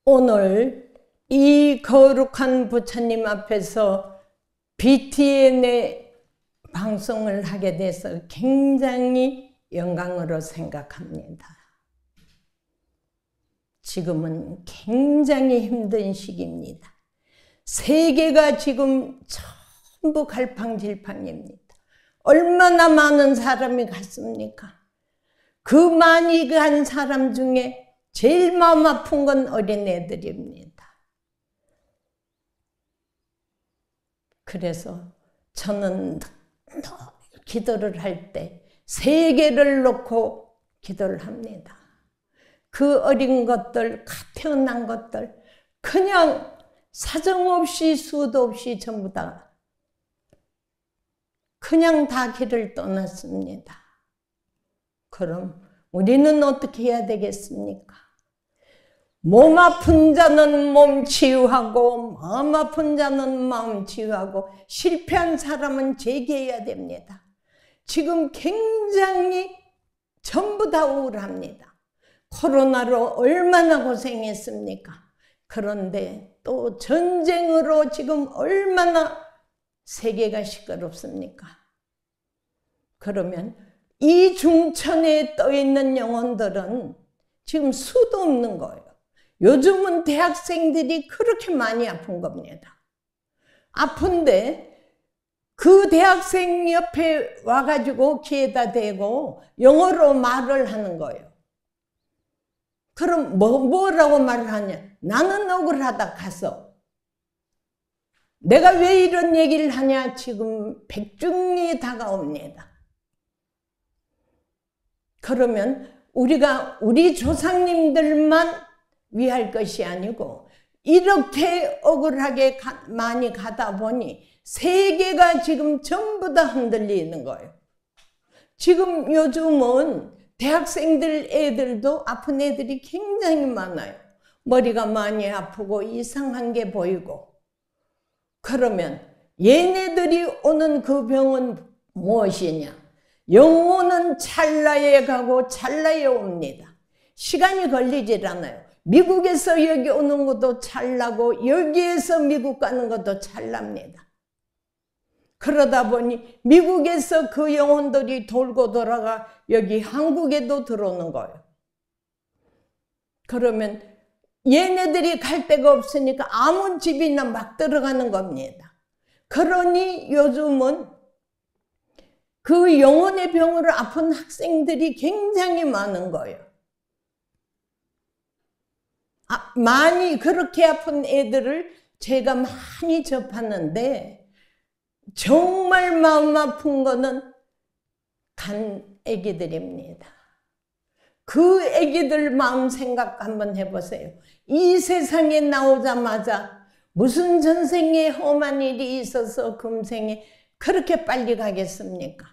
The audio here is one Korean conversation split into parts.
오늘 이 거룩한 부처님 앞에서 BTN의 방송을 하게 돼서 굉장히 영광으로 생각합니다. 지금은 굉장히 힘든 시기입니다. 세계가 지금 전부 갈팡질팡입니다. 얼마나 많은 사람이 갔습니까? 그 많이 간 사람 중에 제일 마음 아픈 건 어린애들입니다. 그래서 저는 기도를 할 때 세계를 놓고 기도를 합니다. 그 어린 것들, 태어난 것들 그냥 사정없이 수도 없이 전부 다 그냥 다 길을 떠났습니다. 그럼 우리는 어떻게 해야 되겠습니까? 몸 아픈 자는 몸 치유하고 마음 아픈 자는 마음 치유하고 실패한 사람은 재기해야 됩니다. 지금 굉장히 전부 다 우울합니다. 코로나로 얼마나 고생했습니까? 그런데 또 전쟁으로 지금 얼마나 세계가 시끄럽습니까? 그러면 이 중천에 떠 있는 영혼들은 지금 수도 없는 거예요. 요즘은 대학생들이 그렇게 많이 아픈 겁니다. 아픈데 그 대학생 옆에 와가지고 귀에다 대고 영어로 말을 하는 거예요. 그럼 뭐라고 말을 하냐? 나는 억울하다 가서 내가 왜 이런 얘기를 하냐? 지금 백중이 다가옵니다. 그러면 우리가 우리 조상님들만 위할 것이 아니고 이렇게 억울하게 많이 가다 보니 세계가 지금 전부 다 흔들리는 거예요. 지금 요즘은 대학생들 애들도 아픈 애들이 굉장히 많아요. 머리가 많이 아프고 이상한 게 보이고. 그러면 얘네들이 오는 그 병은 무엇이냐? 영혼은 찰나에 가고 찰나에 옵니다. 시간이 걸리질 않아요. 미국에서 여기 오는 것도 찰나고 여기에서 미국 가는 것도 찰납니다. 그러다 보니 미국에서 그 영혼들이 돌고 돌아가 여기 한국에도 들어오는 거예요. 그러면 얘네들이 갈 데가 없으니까 아무 집이나 막 들어가는 겁니다. 그러니 요즘은 그 영혼의 병으로 아픈 학생들이 굉장히 많은 거예요. 많이 그렇게 아픈 애들을 제가 많이 접하는데 정말 마음 아픈 거는 간 애기들입니다. 그 애기들 마음 생각 한번 해보세요. 이 세상에 나오자마자 무슨 전생에 험한 일이 있어서 금생에 그렇게 빨리 가겠습니까?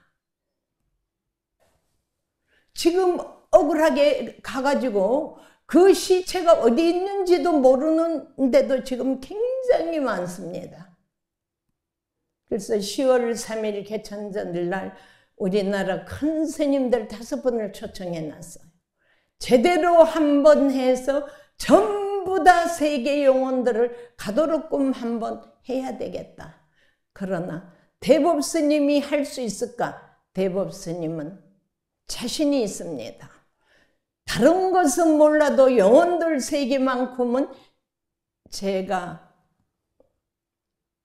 지금 억울하게 가가지고 그 시체가 어디 있는지도 모르는데도 지금 굉장히 많습니다. 그래서 10월 3일 개천절 우리나라 큰 스님들 5분을 초청해 놨어요. 제대로 한번 해서 전부 다 세계 영혼들을 가도록끔 한번 해야 되겠다. 그러나 대법스님이 할 수 있을까? 대법스님은 자신이 있습니다. 다른 것은 몰라도 영혼들 세계만큼은 제가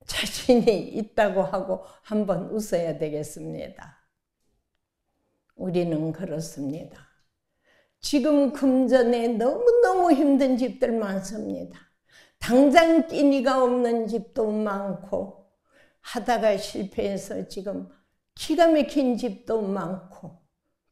자신이 있다고 하고 한번 웃어야 되겠습니다. 우리는 그렇습니다. 지금 금전에 너무너무 힘든 집들 많습니다. 당장 끼니가 없는 집도 많고 하다가 실패해서 지금 기가 막힌 집도 많고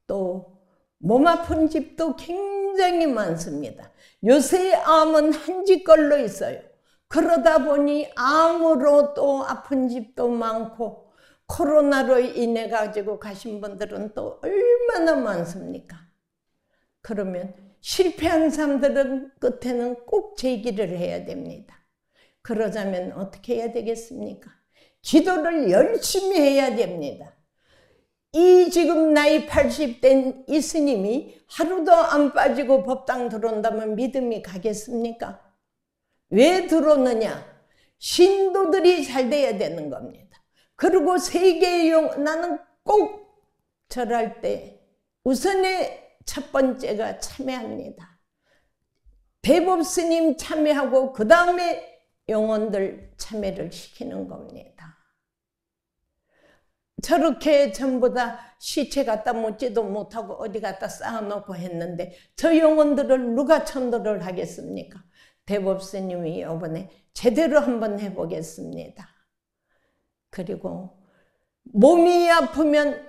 또 몸 아픈 집도 굉장히 많습니다. 요새 암은 한 집 걸로 있어요. 그러다 보니 암으로 또 아픈 집도 많고 코로나로 인해 가지고 가신 분들은 또 얼마나 많습니까? 그러면 실패한 사람들은 끝에는 꼭 제기를 해야 됩니다. 그러자면 어떻게 해야 되겠습니까? 기도를 열심히 해야 됩니다. 이 지금 나이 80된 이 스님이 하루도 안 빠지고 법당 들어온다면 믿음이 가겠습니까? 왜 들어오느냐? 신도들이 잘 돼야 되는 겁니다. 그리고 세계의 나는 꼭 절할 때 우선의 첫 번째가 참여합니다. 대법스님 참여하고 그 다음에 영혼들 참여를 시키는 겁니다. 저렇게 전부 다 시체 갖다 묻지도 못하고 어디 갖다 쌓아놓고 했는데 저 영혼들을 누가 천도를 하겠습니까? 대법스님이 이번에 제대로 한번 해보겠습니다. 그리고 몸이 아프면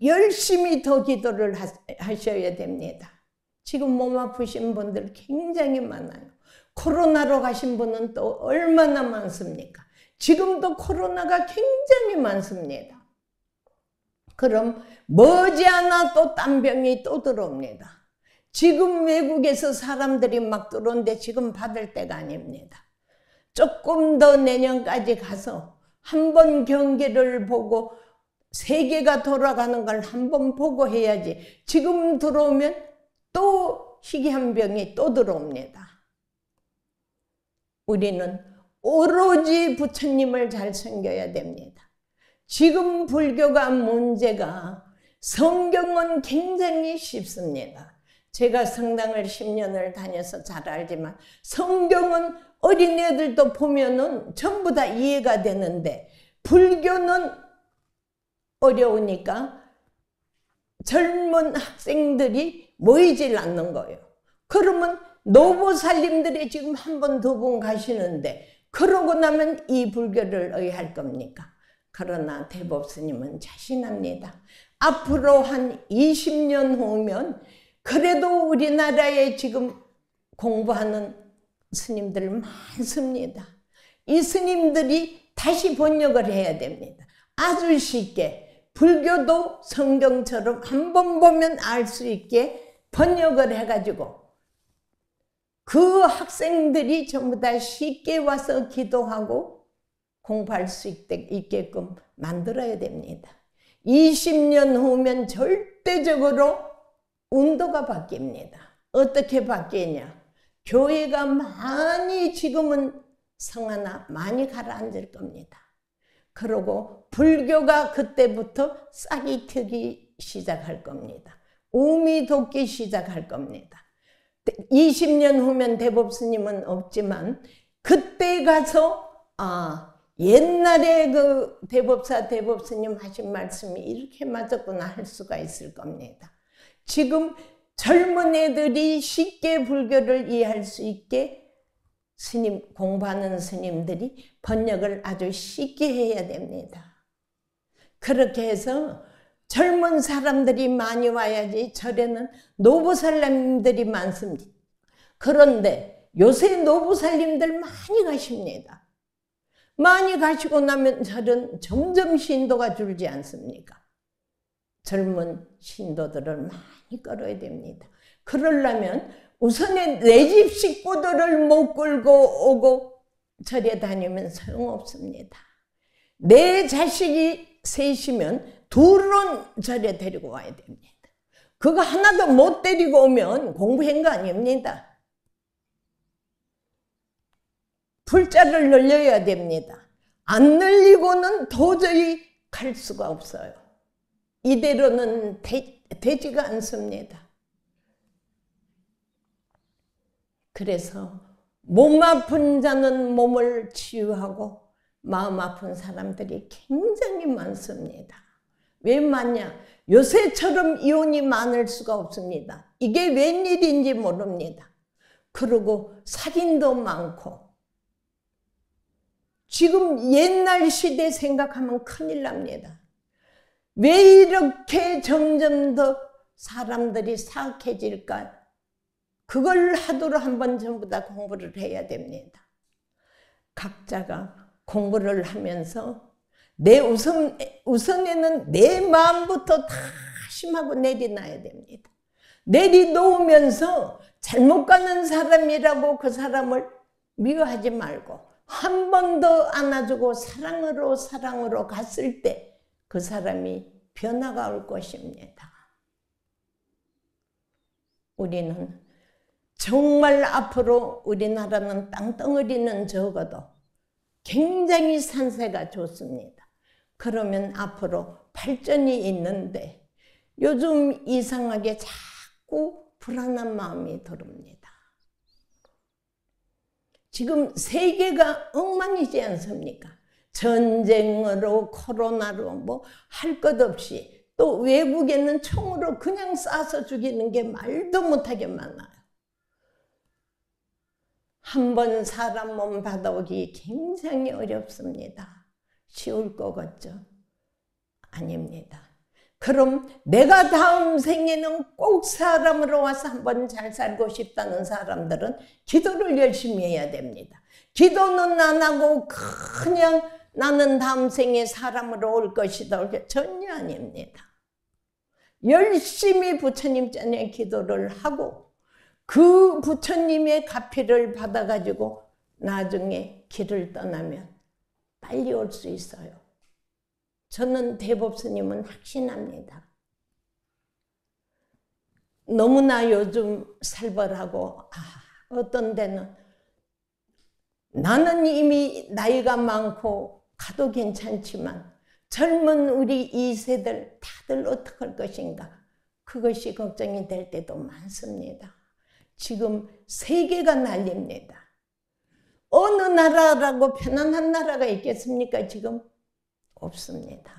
열심히 더 기도를 하셔야 됩니다. 지금 몸 아프신 분들 굉장히 많아요. 코로나로 가신 분은 또 얼마나 많습니까? 지금도 코로나가 굉장히 많습니다. 그럼 머지않아 또 딴 병이 또 들어옵니다. 지금 외국에서 사람들이 막 들어오는데 지금 받을 때가 아닙니다. 조금 더 내년까지 가서 한번 경기를 보고 세계가 돌아가는 걸 한번 보고 해야지. 지금 들어오면 또 희귀한 병이 또 들어옵니다. 우리는 오로지 부처님을 잘 섬겨야 됩니다. 지금 불교가 문제가 성경은 굉장히 쉽습니다. 제가 성당을 10년을 다녀서 잘 알지만 성경은 어린애들도 보면은 전부 다 이해가 되는데 불교는 어려우니까 젊은 학생들이 모이질 않는 거예요. 그러면 노보살님들이 지금 한 번, 두 번 가시는데 그러고 나면 이 불교를 의할 겁니까? 그러나 대법스님은 자신합니다. 앞으로 한 20년 후면 그래도 우리나라에 지금 공부하는 스님들 많습니다. 이 스님들이 다시 번역을 해야 됩니다. 아주 쉽게 불교도 성경처럼 한번 보면 알 수 있게 번역을 해가지고 그 학생들이 전부 다 쉽게 와서 기도하고 공부할 수 있게끔 만들어야 됩니다. 20년 후면 절대적으로 운도가 바뀝니다. 어떻게 바뀌냐? 교회가 많이 지금은 성하나 많이 가라앉을 겁니다. 그리고 불교가 그때부터 싹이 트기 시작할 겁니다. 우미 돋기 시작할 겁니다. 20년 후면 대법스님은 없지만 그때 가서 옛날에 그 대법스님 하신 말씀이 이렇게 맞았구나 할 수가 있을 겁니다. 지금 젊은 애들이 쉽게 불교를 이해할 수 있게 공부하는 스님들이 번역을 아주 쉽게 해야 됩니다. 그렇게 해서 젊은 사람들이 많이 와야지 절에는 노부살님들이 많습니다. 그런데 요새 노부살님들 많이 가십니다. 많이 가시고 나면 절은 점점 신도가 줄지 않습니까? 젊은 신도들을 많이 끌어야 됩니다. 그러려면 우선에 내 집 식구들을 못 끌고 오고 절에 다니면 소용없습니다. 내 자식이 셋이면 둘은 절에 데리고 와야 됩니다. 그거 하나도 못 데리고 오면 공부한 거 아닙니다. 불자를 늘려야 됩니다. 안 늘리고는 도저히 갈 수가 없어요. 이대로는 되지가 않습니다. 그래서 몸 아픈 자는 몸을 치유하고 마음 아픈 사람들이 굉장히 많습니다. 왜 많냐? 요새처럼 이혼이 많을 수가 없습니다. 이게 웬일인지 모릅니다. 그리고 살인도 많고 지금 옛날 시대 생각하면 큰일 납니다. 왜 이렇게 점점 더 사람들이 사악해질까? 그걸 하도록 한번 전부 다 공부를 해야 됩니다. 각자가 공부를 하면서 우선에는 내 마음부터 다 심하고 내려놔야 됩니다. 내려놓으면서 잘못 가는 사람이라고 그 사람을 미워하지 말고 한 번 더 안아주고 사랑으로 갔을 때 그 사람이 변화가 올 것입니다. 우리는 정말 앞으로 우리나라는 땅덩어리는 적어도 굉장히 산세가 좋습니다. 그러면 앞으로 발전이 있는데 요즘 이상하게 자꾸 불안한 마음이 들습니다. 지금 세계가 엉망이지 않습니까? 전쟁으로 코로나로 뭐 할 것 없이 또 외국에는 총으로 그냥 쏴서 죽이는 게 말도 못하게 많아요. 한 번 사람 몸 받아오기 굉장히 어렵습니다. 쉬울 것 같죠? 아닙니다. 그럼 내가 다음 생에는 꼭 사람으로 와서 한번 잘 살고 싶다는 사람들은 기도를 열심히 해야 됩니다. 기도는 안 하고 그냥 나는 다음 생에 사람으로 올 것이다. 전혀 아닙니다. 열심히 부처님 전에 기도를 하고 그 부처님의 가피를 받아가지고 나중에 길을 떠나면 빨리 올 수 있어요. 저는 대법스님은 확신합니다. 너무나 요즘 살벌하고 어떤 데는 나는 이미 나이가 많고 가도 괜찮지만 젊은 우리 2세들 다들 어떻게 할 것인가 그것이 걱정이 될 때도 많습니다. 지금 세계가 난립니다. 어느 나라라고 편안한 나라가 있겠습니까? 지금 없습니다.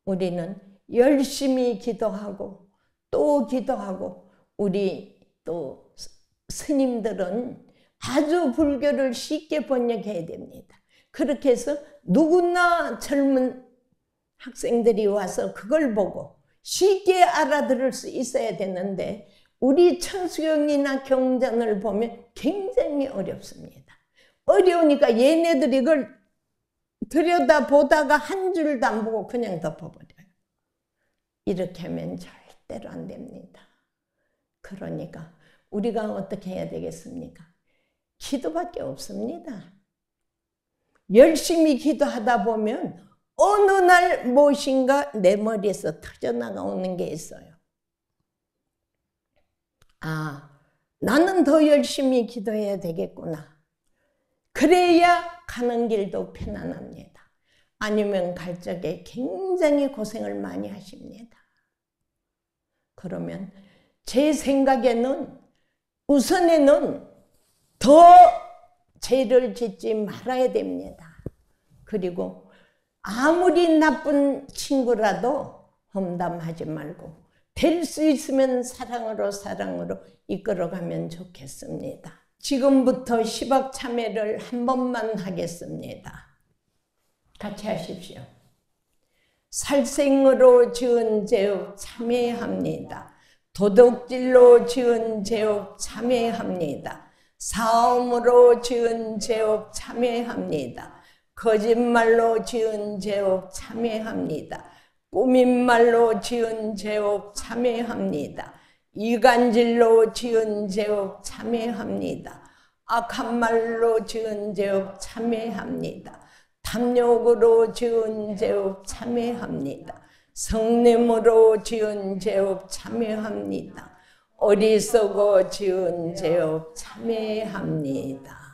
우리는 열심히 기도하고 또 기도하고 우리 또 스님들은 아주 불교를 쉽게 번역해야 됩니다. 그렇게 해서 누구나 젊은 학생들이 와서 그걸 보고 쉽게 알아들을 수 있어야 되는데 우리 천수경이나 경전을 보면 굉장히 어렵습니다. 어려우니까 얘네들이 이걸 들여다보다가 한 줄도 안 보고 그냥 덮어버려요. 이렇게 하면 절대로 안 됩니다. 그러니까 우리가 어떻게 해야 되겠습니까? 기도밖에 없습니다. 열심히 기도하다 보면 어느 날 무엇인가 내 머리에서 터져나오는 게 있어요. 아, 나는 더 열심히 기도해야 되겠구나. 그래야 가는 길도 편안합니다. 아니면 갈 적에 굉장히 고생을 많이 하십니다. 그러면 제 생각에는 우선에는 더 죄를 짓지 말아야 됩니다. 그리고 아무리 나쁜 친구라도 험담하지 말고 될 수 있으면 사랑으로 이끌어가면 좋겠습니다. 지금부터 시박참회를 한 번만 하겠습니다. 같이 하십시오. 살생으로 지은 죄업 참회합니다. 도둑질로 지은 죄업 참회합니다. 사음으로 지은 죄업 참회합니다. 거짓말로 지은 죄업 참회합니다. 꾸민 말로 지은 죄업 참회합니다. 이간질로 지은 죄업 참회합니다. 악한 말로 지은 죄업 참회합니다. 탐욕으로 지은 죄업 참회합니다. 성냄으로 지은 죄업 참회합니다. 어리석어 지은 죄업 참회합니다.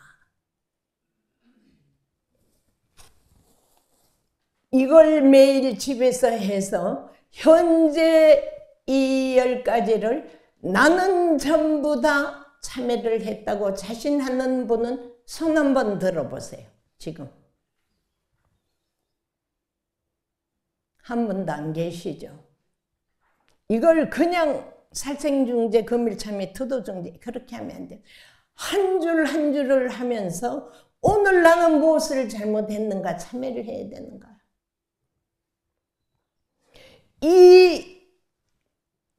이걸 매일 집에서 해서 현재 이 10가지를 나는 전부 다 참회를 했다고 자신하는 분은 손 한번 들어보세요. 지금 한 분도 안 계시죠? 이걸 그냥 살생중재, 금일참회, 투도중재 그렇게 하면 안 돼요. 한 줄 한 줄을 하면서 오늘 나는 무엇을 잘못했는가 참회를 해야 되는 거야. 이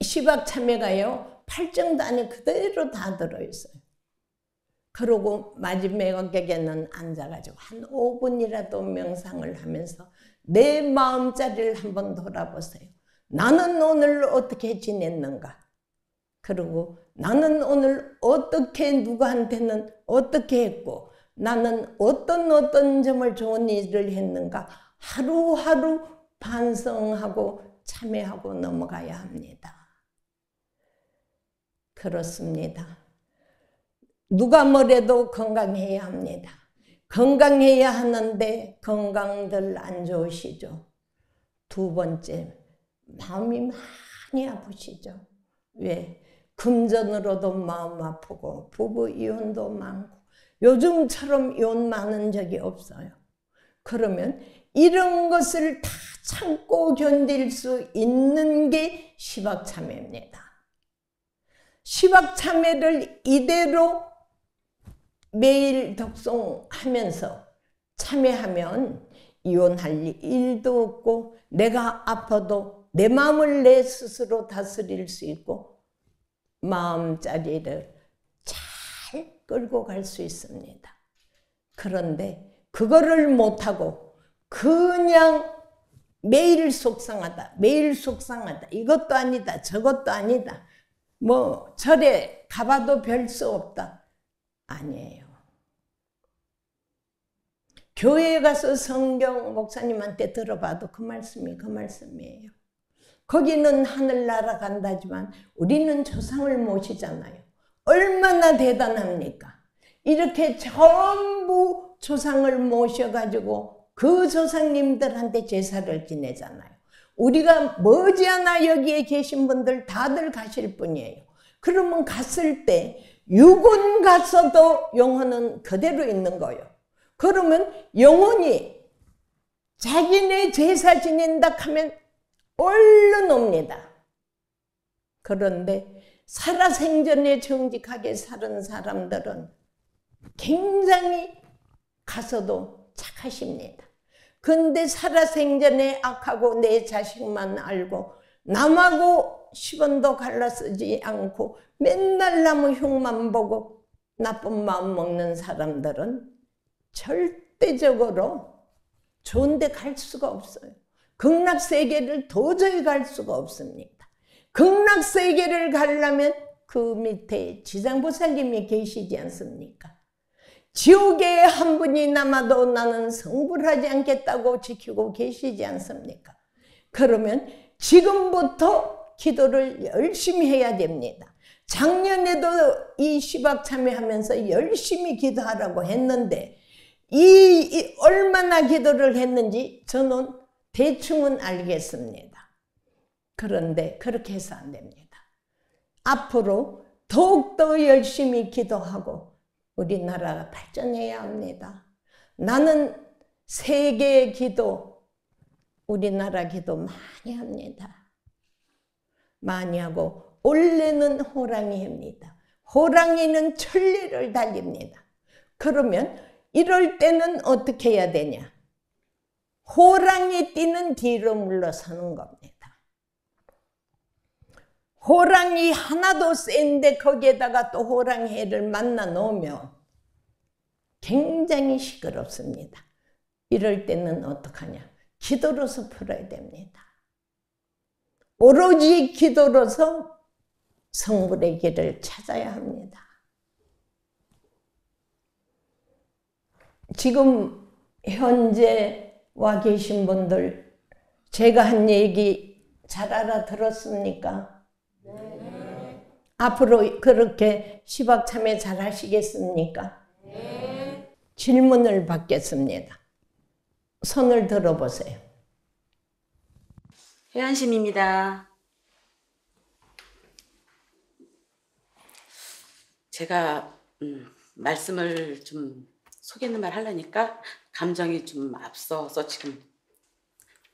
시박참회가요 8정도 안에 그대로 다 들어있어요. 그러고 마지막에는 앉아가지고 한 5분이라도 명상을 하면서 내 마음자리를 한번 돌아보세요. 나는 오늘 어떻게 지냈는가? 그리고 나는 오늘 어떻게 누구한테는 어떻게 했고 나는 어떤 점을 좋은 일을 했는가? 하루하루 반성하고 참회하고 넘어가야 합니다. 그렇습니다. 누가 뭐래도 건강해야 합니다. 건강해야 하는데 건강들 안 좋으시죠? 두 번째, 마음이 많이 아프시죠? 왜? 금전으로도 마음 아프고 부부 이혼도 많고 요즘처럼 이혼 많은 적이 없어요. 그러면 이런 것을 다 참고 견딜 수 있는 게 시박참회입니다. 시박참회를 이대로 매일 독송하면서 참회하면 이혼할 일도 없고 내가 아파도 내 마음을 내 스스로 다스릴 수 있고 마음자리를 잘 끌고 갈 수 있습니다. 그런데 그거를 못하고 그냥 매일 속상하다, 매일 속상하다, 이것도 아니다, 저것도 아니다, 뭐 절에 가봐도 별 수 없다. 아니에요. 교회에 가서 성경 목사님한테 들어봐도 그 말씀이 그 말씀이에요. 거기는 하늘나라 간다지만 우리는 조상을 모시잖아요. 얼마나 대단합니까? 이렇게 전부 조상을 모셔가지고 그 조상님들한테 제사를 지내잖아요. 우리가 머지않아 여기에 계신 분들 다들 가실 분이에요. 그러면 갔을 때 육은 갔어도 영혼은 그대로 있는 거예요. 그러면 영혼이 자기네 제사 지낸다 하면 얼른 옵니다. 그런데 살아생전에 정직하게 사는 사람들은 굉장히 가서도 착하십니다. 근데 살아생전에 악하고 내 자식만 알고 남하고 10원도 갈라 쓰지 않고 맨날 남의 흉만 보고 나쁜 마음 먹는 사람들은 절대적으로 좋은 데 갈 수가 없어요. 극락세계를 도저히 갈 수가 없습니다. 극락세계를 가려면 그 밑에 지장보살님이 계시지 않습니까? 지옥에 한 분이 남아도 나는 성불하지 않겠다고 지키고 계시지 않습니까? 그러면 지금부터 기도를 열심히 해야 됩니다. 작년에도 이 시박 참여하면서 열심히 기도하라고 했는데 얼마나 기도를 했는지 저는 대충은 알겠습니다. 그런데 그렇게 해서 안 됩니다. 앞으로 더욱더 열심히 기도하고 우리나라가 발전해야 합니다. 나는 세계 기도, 우리나라 기도 많이 합니다. 많이 하고 원래는 호랑이입니다. 호랑이는 천리를 달립니다. 그러면 이럴 때는 어떻게 해야 되냐? 호랑이 띠는 뒤로 물러서는 겁니다. 호랑이 하나도 센데 거기에다가 또 호랑이 해를 만나 놓으면 굉장히 시끄럽습니다. 이럴 때는 어떡하냐? 기도로서 풀어야 됩니다. 오로지 기도로서 성불의 길을 찾아야 합니다. 지금 현재 와 계신 분들 제가 한 얘기 잘 알아들었습니까? 네. 앞으로 그렇게 시박 참여 잘 하시겠습니까? 네. 질문을 받겠습니다. 손을 들어보세요. 회한심입니다. 제가 말씀을 좀 속 있는 말 하려니까 감정이 좀 앞서서 지금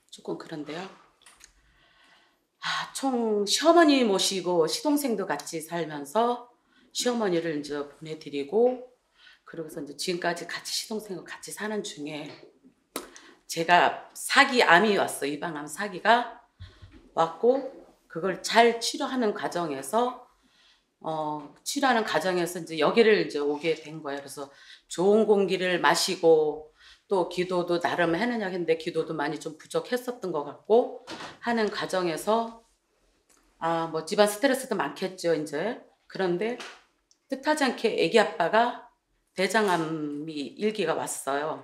조금 그런데요. 총 시어머니 모시고 시동생도 같이 살면서 시어머니를 이제 보내드리고 그러고서 이제 지금까지 같이 시동생과 같이 사는 중에 제가 암이 왔어요. 유방암 사기가 왔고 그걸 잘 치료하는 과정에서 이제 여기를 이제 오게 된 거예요. 그래서 좋은 공기를 마시고 또 기도도 나름 해내냐 했는데 기도도 많이 좀 부족했었던 것 같고 하는 과정에서 뭐 집안 스트레스도 많겠죠 이제. 그런데 뜻하지 않게 애기 아빠가 대장암이 일기가 왔어요.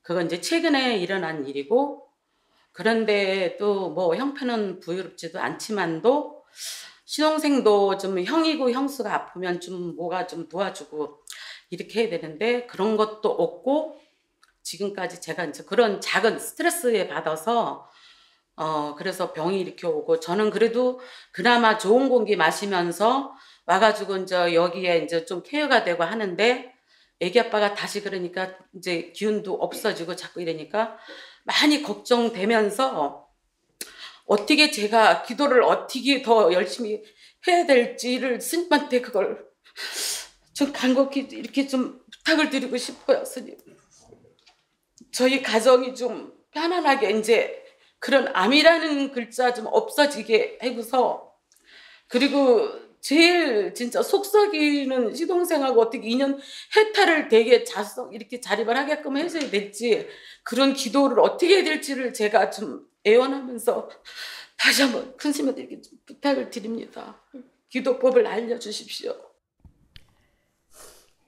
그건 이제 최근에 일어난 일이고 그런데 또 뭐 형편은 부유롭지도 않지만도 신혼생도 좀 형이고 형수가 아프면 좀 뭐가 좀 도와주고 이렇게 해야 되는데 그런 것도 없고 지금까지 제가 이제 그런 작은 스트레스에 받아서 그래서 병이 이렇게 오고 저는 그래도 그나마 좋은 공기 마시면서 와가지고 이제 여기에 이제 좀 케어가 되고 하는데 애기 아빠가 다시 그러니까 이제 기운도 없어지고 자꾸 이러니까 많이 걱정되면서 어떻게 제가 기도를 어떻게 더 열심히 해야 될지를 스님한테 그걸 좀 간곡히 이렇게 좀 부탁을 드리고 싶어요. 스님. 저희 가정이 좀 편안하게 이제 그런 암이라는 글자 좀 없어지게 하고서 그리고 제일 진짜 속썩이는 시동생하고 어떻게 인연 해탈을 되게 이렇게 자립을 하게끔 해줘야 될지 그런 기도를 어떻게 해야 될지를 제가 좀 애원하면서 다시 한번 큰 스님한테 좀 부탁을 드립니다. 기도법을 알려주십시오.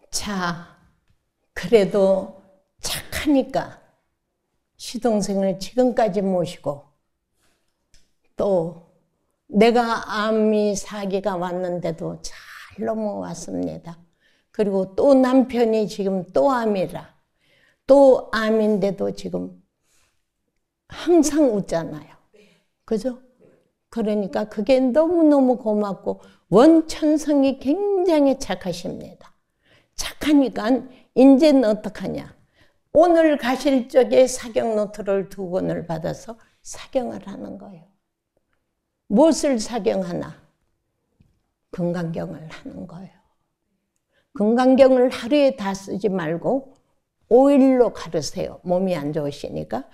자, 그래도 착하니까 시동생을 지금까지 모시고 또 내가 암이 사기가 왔는데도 잘 넘어왔습니다. 그리고 또 남편이 지금 또 암이라 또 암인데도 지금 항상 웃잖아요. 그죠? 그러니까 그게 너무너무 고맙고 원천성이 굉장히 착하십니다. 착하니까 이제는 어떡하냐. 오늘 가실 적에 사경 노트를 2권을 받아서 사경을 하는 거예요. 무엇을 사경하나? 금강경을 하는 거예요. 건강경을 하루에 다 쓰지 말고 5일로 가르세요. 몸이 안 좋으시니까.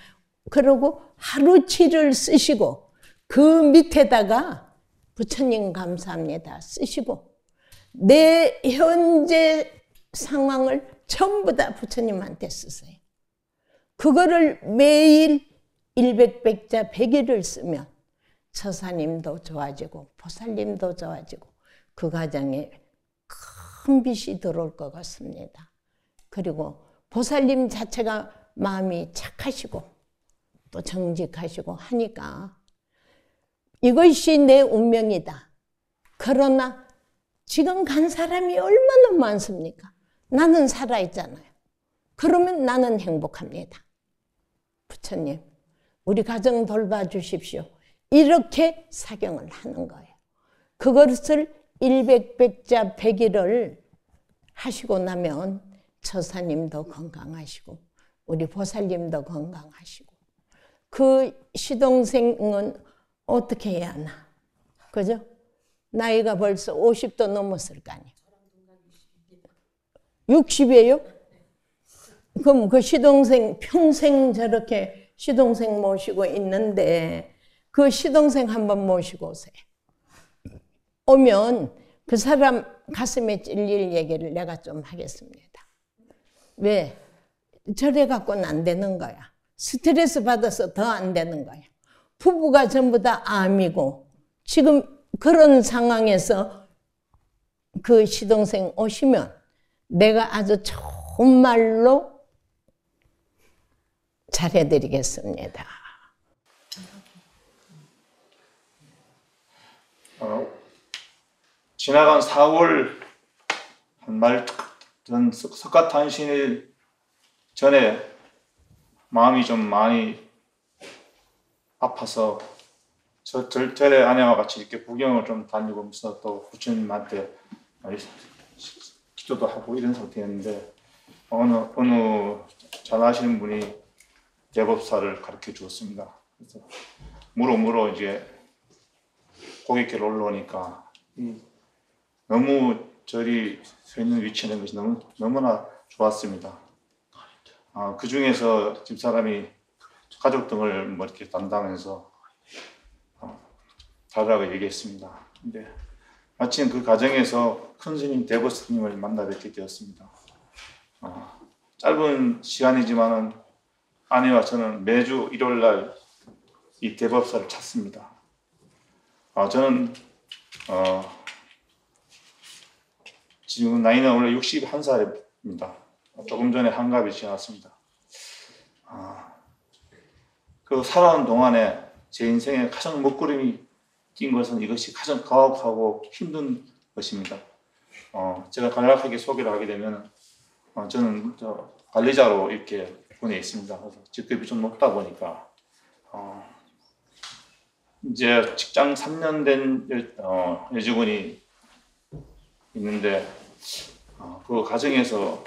그리고 하루치를 쓰시고 그 밑에다가 부처님 감사합니다 쓰시고 내 현재 상황을 전부 다 부처님한테 쓰세요. 그거를 매일 100백자 100일을 쓰면 처사님도 좋아지고 보살님도 좋아지고 그 가정에 큰 빛이 들어올 것 같습니다. 그리고 보살님 자체가 마음이 착하시고 또 정직하시고 하니까 이것이 내 운명이다. 그러나 지금 간 사람이 얼마나 많습니까? 나는 살아있잖아요. 그러면 나는 행복합니다. 부처님, 우리 가정 돌봐주십시오. 이렇게 사경을 하는 거예요. 그것을 100백자 100일을 하시고 나면 처사님도 건강하시고 우리 보살님도 건강하시고 그 시동생은 어떻게 해야 하나? 그죠? 나이가 벌써 50도 넘었을 거 아니에요. 60이에요? 그럼 그 시동생 평생 저렇게 시동생 모시고 있는데 그 시동생 한번 모시고 오세요. 오면 그 사람 가슴에 찔릴 얘기를 내가 좀 하겠습니다. 왜? 저래 갖고는 안 되는 거야. 스트레스 받아서 더 안 되는 거야. 부부가 전부 다 암이고 지금 그런 상황에서 그 시동생 오시면 내가 아주 좋은 말로 잘해드리겠습니다. 지나간 4월 한 말 전 석가탄신 전에 마음이 좀 많이 아파서 절에 아내와 같이 이렇게 구경을 좀 다니면서 또 부처님한테 기도도 하고 이런 상태였는데 어느 잘 아시는 분이 대법사를 가르쳐 주었습니다. 그래서 무로 이제 고객길 올라오니까 너무 절이 서 있는 위치는 것이 너무나 좋았습니다. 그 중에서 집사람이 가족 등을 뭐 이렇게 담당해서 달라고 얘기했습니다. 근데 마침 그 과정에서 큰 스님 대법 스님을 만나 뵙게 되었습니다. 짧은 시간이지만은 아내와 저는 매주 일요일날 이 대법사를 찾습니다. 저는 지금 나이는 원래 61살입니다. 조금 전에 한갑이 지났습니다. 그 살아온 동안에 제 인생에 가장 먹구름이 낀 것은 이것이 가장 가혹하고 힘든 것입니다. 제가 간략하게 소개를 하게 되면 저는 관리자로 이렇게 군에 있습니다. 그래서 직급이 좀 높다 보니까 이제 직장 3년 된 여직원이 있는데 그 과정에서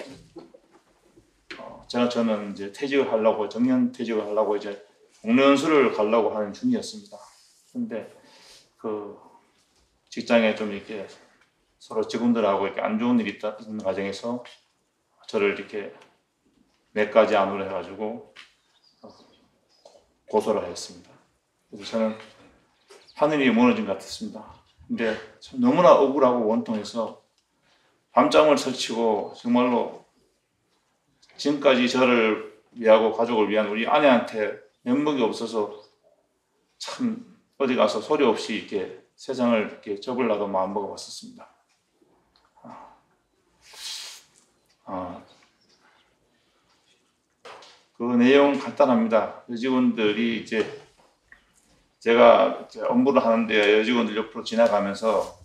저는 이제 퇴직을 하려고 정년 퇴직을 하려고 이제 공연수를 가려고 하는 중이었습니다. 근데 그 직장에 좀 이렇게 서로 직원들하고 이렇게 안 좋은 일이 있는 과정에서 저를 이렇게 몇 가지 안으로 해가지고 고소를 했습니다. 그래서 저는 하늘이 무너진 것 같았습니다. 근데 참 너무나 억울하고 원통해서 밤잠을 설치고 정말로 지금까지 저를 위하고 가족을 위한 우리 아내한테 면목이 없어서 참 어디 가서 소리 없이 이렇게 세상을 이렇게 접으려고 마음먹어 봤었습니다. 그 내용은 간단합니다. 여직원들이 이제 제가 업무를 하는데 여직원들 옆으로 지나가면서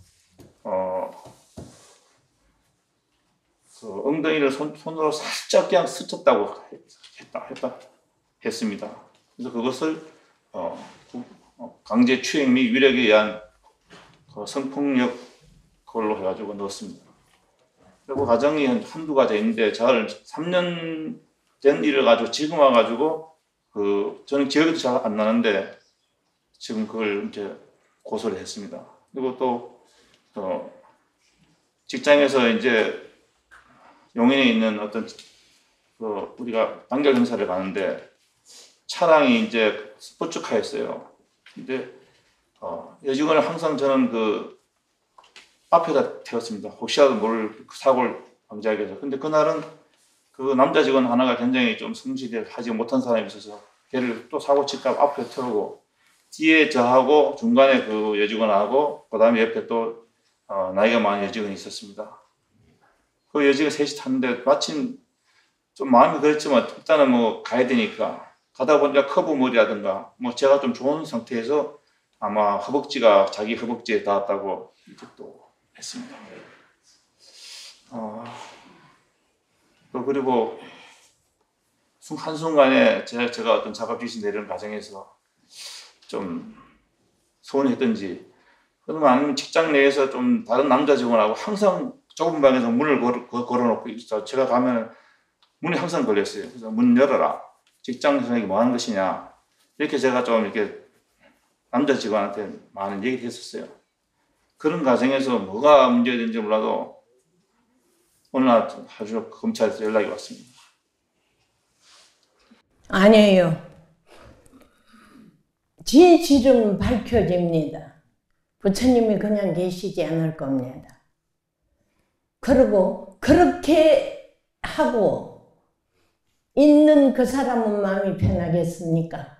그 엉덩이를 손으로 살짝 그냥 스쳤다고 했습니다. 그래서 그것을 강제추행 및 위력에 의한 그 성폭력 그걸로 해가지고 넣었습니다. 그리고 과정이 한두 가지 있는데 저를 3년 된 일을 가지고 지금 와가지고 저는 기억이 잘 안 나는데 지금 그걸 이제 고소를 했습니다. 그리고 또 직장에서 이제 용인에 있는 어떤 그 우리가 단결 행사를 가는데 차량이 이제 스포츠카였어요. 근데 여직원을 항상 저는 그 앞에다 태웠습니다. 혹시라도 모를 사고를 방지하기 위해서. 근데 그날은 그 남자 직원 하나가 굉장히 좀 성실하지 못한 사람이 있어서 걔를 또 사고 칠까 봐 앞에 태우고 뒤에 저하고 중간에 그 여직원하고 그 다음에 옆에 또 나이가 많은 여직원이 있었습니다. 그 여직원 셋이 탔는데 마침 좀 마음이 그랬지만 일단은 뭐 가야 되니까 가다 보니까 커브 머리라든가 뭐 제가 좀 좋은 상태에서 아마 허벅지가 자기 허벅지에 닿았다고 이제 또 했습니다. 또 그리고 한순간에 제가 어떤 작업 지시 내리는 과정에서 좀 서운했던지 그러면 아니면 직장 내에서 좀 다른 남자 직원하고 항상 좁은 방에서 문을 걸어놓고 있어. 제가 가면 문이 항상 걸렸어요. 그래서 문 열어라. 직장에서 이게 뭐 하는 것이냐. 이렇게 제가 좀 이렇게 남자 직원한테 많은 얘기를 했었어요. 그런 과정에서 뭐가 문제된지 몰라도 어느 날 아주 검찰에서 연락이 왔습니다. 아니에요. 진실은 밝혀집니다. 부처님이 그냥 계시지 않을 겁니다. 그리고 그렇게 하고 있는 그 사람은 마음이 편하겠습니까?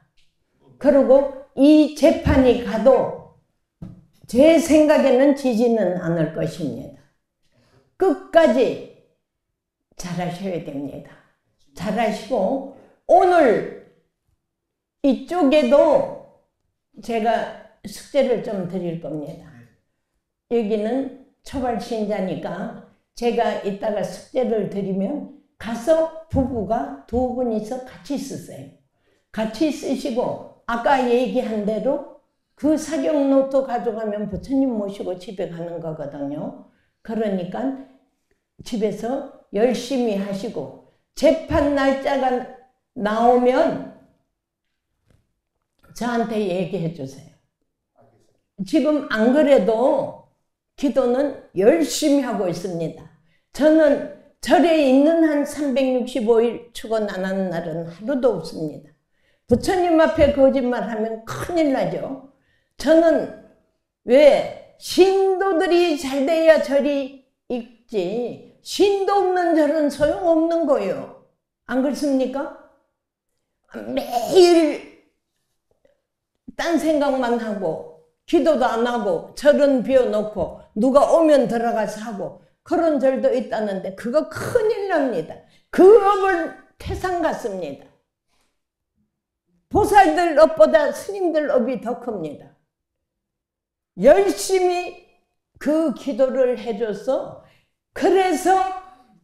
그리고 이 재판이 가도 제 생각에는 지지는 않을 것입니다. 끝까지 잘하셔야 됩니다. 잘하시고 오늘 이쪽에도 제가 숙제를 좀 드릴 겁니다. 여기는 초발신자니까 제가 이따가 숙제를 드리면 가서 부부가 두 분이서 같이 쓰세요. 같이 쓰시고 아까 얘기한 대로 그 사경노트 가져가면 부처님 모시고 집에 가는 거거든요. 그러니까 집에서 열심히 하시고 재판 날짜가 나오면 저한테 얘기해 주세요. 지금 안 그래도 기도는 열심히 하고 있습니다. 저는 절에 있는 한 365일 축원 안 하는 날은 하루도 없습니다. 부처님 앞에 거짓말하면 큰일 나죠. 저는 왜 신도들이 잘 돼야 절이 있지 신도 없는 절은 소용없는 거예요. 안 그렇습니까? 매일 딴 생각만 하고 기도도 안 하고 절은 비워놓고 누가 오면 들어가서 하고 그런 절도 있다는데 그거 큰일 납니다. 그 업을 태산 같습니다. 보살들 업보다 스님들 업이 더 큽니다. 열심히 그 기도를 해줘서 그래서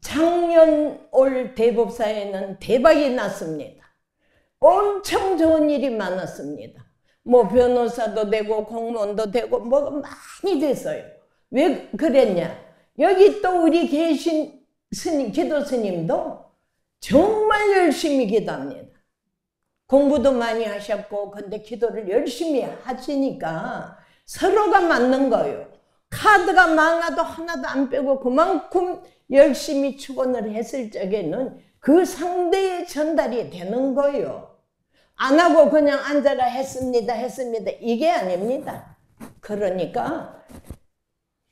작년 올 대법사에는 대박이 났습니다. 엄청 좋은 일이 많았습니다. 뭐 변호사도 되고 공무원도 되고 뭐가 많이 됐어요. 왜 그랬냐? 여기 또 우리 계신 스님, 기도 스님도 정말 열심히 기도합니다. 공부도 많이 하셨고 근데 기도를 열심히 하시니까 서로가 맞는 거예요. 카드가 많아도 하나도 안 빼고 그만큼 열심히 축원을 했을 적에는 그 상대의 전달이 되는 거예요. 안 하고 그냥 앉아라 했습니다 이게 아닙니다. 그러니까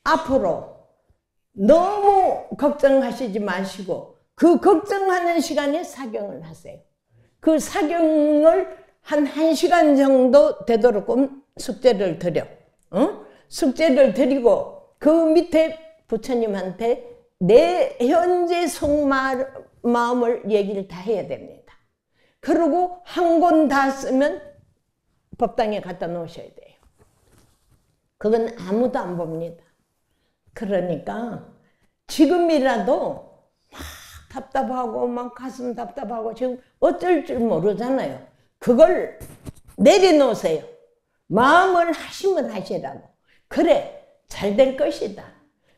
앞으로 너무 걱정하시지 마시고 그 걱정하는 시간에 사경을 하세요. 그 사경을 한 1시간 정도 되도록 숙제를 드려. 숙제를 드리고 그 밑에 부처님한테 내 현재 속마음을 얘기를 다 해야 됩니다. 그리고 한 권 다 쓰면 법당에 갖다 놓으셔야 돼요. 그건 아무도 안 봅니다. 그러니까 지금이라도 막 답답하고 막 가슴 답답하고 지금 어쩔 줄 모르잖아요. 그걸 내려놓으세요. 마음을 하시면 하시라고. 그래, 잘 될 것이다.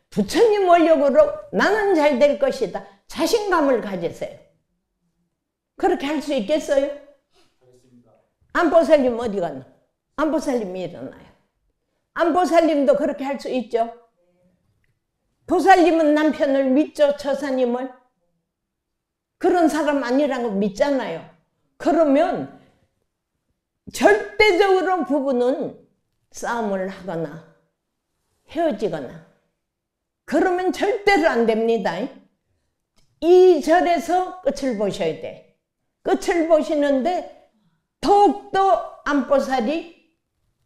부처님 원력으로 나는 잘 될 것이다. 자신감을 가지세요. 그렇게 할 수 있겠어요? 안보살님 어디 갔나? 안보살님이 일어나요. 안보살님도 그렇게 할 수 있죠? 보살님은 남편을 믿죠? 처사님을? 그런 사람 아니라고 믿잖아요. 그러면 절대적으로 부부는 싸움을 하거나 헤어지거나 그러면 절대로 안 됩니다. 이 절에서 끝을 보셔야 돼. 끝을 보시는데 더욱더 안보살이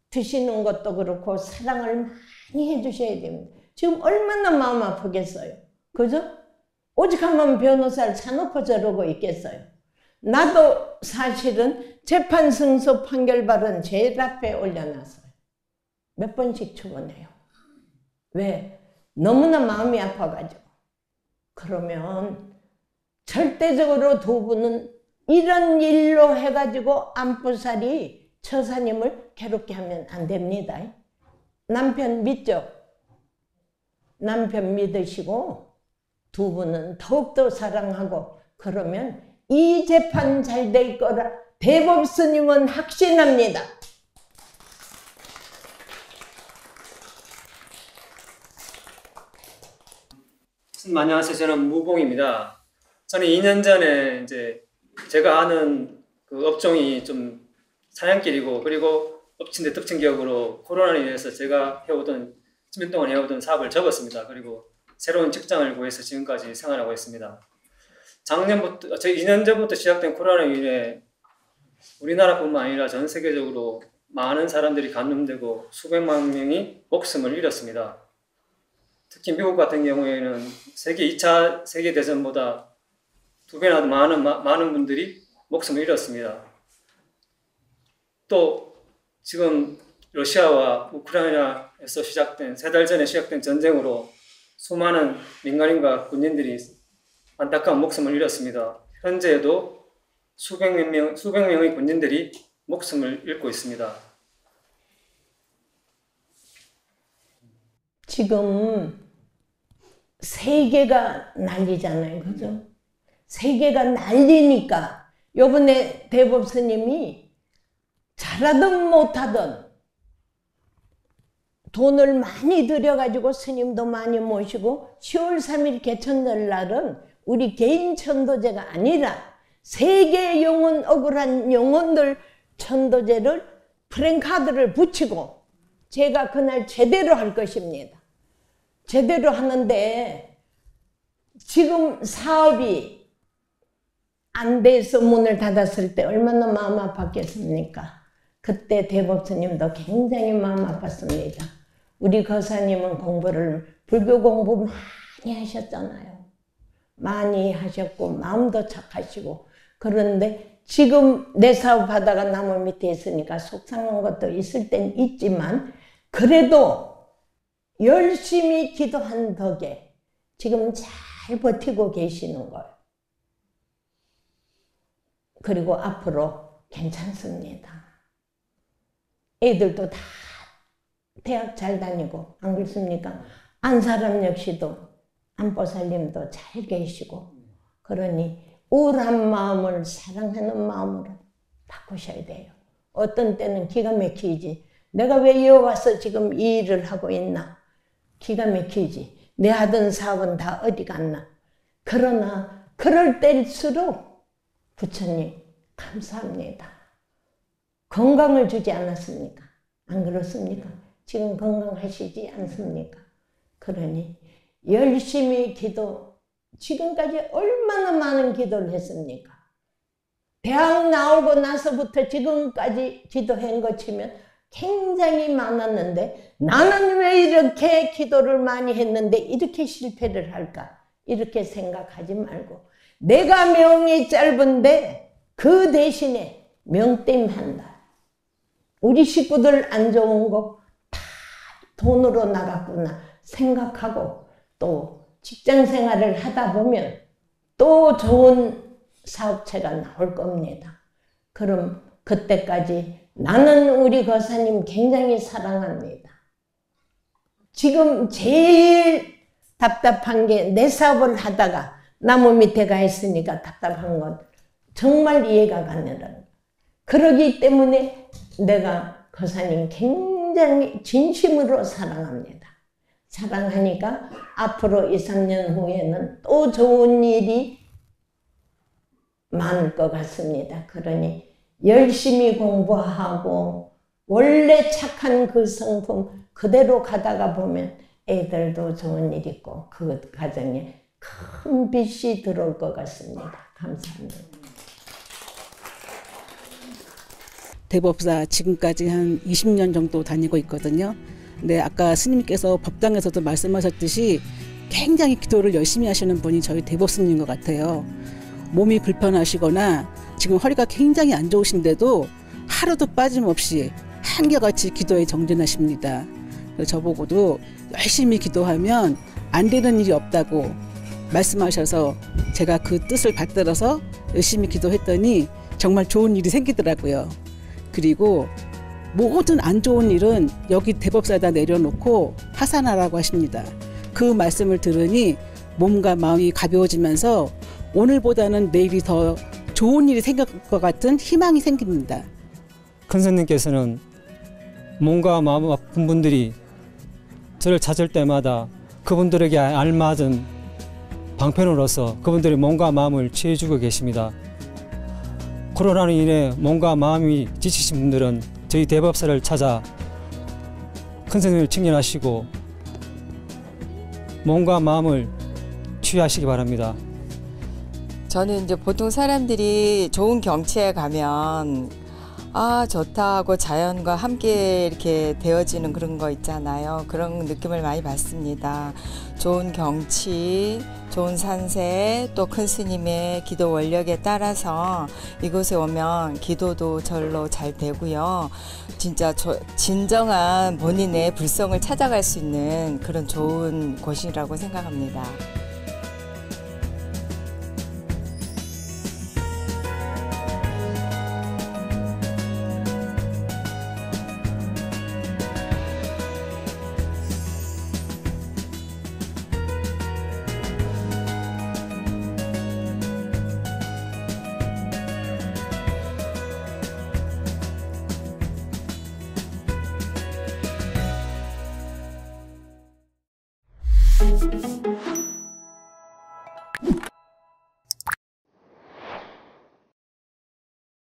드시는 것도 그렇고 사랑을 많이 해주셔야 됩니다. 지금 얼마나 마음 아프겠어요. 그죠? 오직 한번 변호사를 사놓고 저러고 있겠어요. 나도 사실은 재판 승소 판결 발언 제일 앞에 올려놨어요. 몇 번씩 추원해요. 왜? 너무나 마음이 아파가지고. 그러면 절대적으로 두 분은 이런 일로 해가지고 안보살이 처사님을 괴롭게 하면 안 됩니다. 남편 믿죠? 남편 믿으시고 두 분은 더욱더 사랑하고 그러면 이 재판 잘 될 거라 대법스님은 확신합니다. 스님 안녕하세요. 저는 무봉입니다. 저는 2년 전에 이제 제가 아는 그 업종이 좀 사냥길이고 그리고 엎친 데 덮친 격으로 코로나로 인해서 제가 해오던 10년 동안 해오던 사업을 접었습니다. 그리고 새로운 직장을 구해서 지금까지 생활하고 있습니다. 작년부터, 2년 전부터 시작된 코로나로 인해 우리나라뿐만 아니라 전 세계적으로 많은 사람들이 감염되고 수백만 명이 목숨을 잃었습니다. 특히 미국 같은 경우에는 2차 세계대전보다 2배나 많은 분들이 목숨을 잃었습니다. 또 지금 러시아와 우크라이나에서 시작된 3달 전에 시작된 전쟁으로 수많은 민간인과 군인들이 안타까운 목숨을 잃었습니다. 현재에도 수백 명의 군인들이 목숨을 잃고 있습니다. 지금 세계가 난리잖아요. 그죠? 세계가 난리니까 요번에 대법스님이 잘하든 못하든 돈을 많이 들여가지고 스님도 많이 모시고 10월 3일 개천절 날은 우리 개인 천도제가 아니라 세계 영혼 억울한 영혼들 천도제를 프랭카드를 붙이고 제가 그날 제대로 할 것입니다. 제대로 하는데 지금 사업이 안 돼서 문을 닫았을 때 얼마나 마음 아팠겠습니까? 그때 대법스님도 굉장히 마음 아팠습니다. 우리 거사님은 불교 공부 많이 하셨잖아요. 많이 하셨고 마음도 착하시고 그런데 지금 내 사업 하다가 나무 밑에 있으니까 속상한 것도 있을 땐 있지만 그래도 열심히 기도한 덕에 지금 잘 버티고 계시는 거예요. 그리고 앞으로 괜찮습니다. 애들도 다 대학 잘 다니고 안 그렇습니까? 안 사람 역시도 안보살님도 잘 계시고 그러니 우울한 마음을 사랑하는 마음으로 바꾸셔야 돼요. 어떤 때는 기가 막히지. 내가 왜 여기 와서 지금 이 일을 하고 있나? 기가 막히지. 내 하던 사업은 다 어디 갔나? 그러나 그럴 때일수록 부처님 감사합니다. 건강을 주지 않았습니까? 안 그렇습니까? 지금 건강하시지 않습니까? 그러니 열심히 지금까지 얼마나 많은 기도를 했습니까? 대학 나오고 나서부터 지금까지 기도한 것 치면 굉장히 많았는데 나는 왜 이렇게 기도를 많이 했는데 이렇게 실패를 할까? 이렇게 생각하지 말고 내가 명이 짧은데 그 대신에 명땜한다. 우리 식구들 안 좋은 거 다 돈으로 나갔구나 생각하고 또 직장 생활을 하다 보면 또 좋은 사업체가 나올 겁니다. 그럼 그때까지 나는 우리 거사님 굉장히 사랑합니다. 지금 제일 답답한 게 내 사업을 하다가 나무 밑에 가 있으니까 답답한 건 정말 이해가 가느라. 그러기 때문에 내가 거사님 굉장히 진심으로 사랑합니다. 사랑하니까 앞으로 2, 3년 후에는 또 좋은 일이 많을 것 같습니다. 그러니 열심히 공부하고 원래 착한 그 성품 그대로 가다가 보면 애들도 좋은 일 있고 그 가정에 큰 빛이 들어올 것 같습니다. 감사합니다. 대법사 지금까지 한 20년 정도 다니고 있거든요. 근데 아까 스님께서 법당에서도 말씀하셨듯이 굉장히 기도를 열심히 하시는 분이 저희 대법스님인 것 같아요. 몸이 불편하시거나 지금 허리가 굉장히 안 좋으신데도 하루도 빠짐없이 한결같이 기도에 정진하십니다. 그래서 저보고도 열심히 기도하면 안 되는 일이 없다고 말씀하셔서 제가 그 뜻을 받들어서 열심히 기도했더니 정말 좋은 일이 생기더라고요. 그리고 모든 안 좋은 일은 여기 대법사에다 내려놓고 하산하라고 하십니다. 그 말씀을 들으니 몸과 마음이 가벼워지면서 오늘보다는 내일이 더 좋은 일이 생길 것 같은 희망이 생깁니다. 큰 스님께서는 몸과 마음 아픈 분들이 저를 찾을 때마다 그분들에게 알맞은 방편으로서 그분들의 몸과 마음을 치유해주고 계십니다. 코로나로 인해 몸과 마음이 지치신 분들은 저희 대법사를 찾아 큰 스님을 청년하시고 몸과 마음을 치유하시기 바랍니다. 저는 이제 보통 사람들이 좋은 경치에 가면 아 좋다 하고 자연과 함께 이렇게 되어지는 그런 거 있잖아요. 그런 느낌을 많이 받습니다. 좋은 경치, 좋은 산세, 또 큰 스님의 기도 원력에 따라서 이곳에 오면 기도도 절로 잘 되고요. 진짜 진정한 본인의 불성을 찾아갈 수 있는 그런 좋은 곳이라고 생각합니다.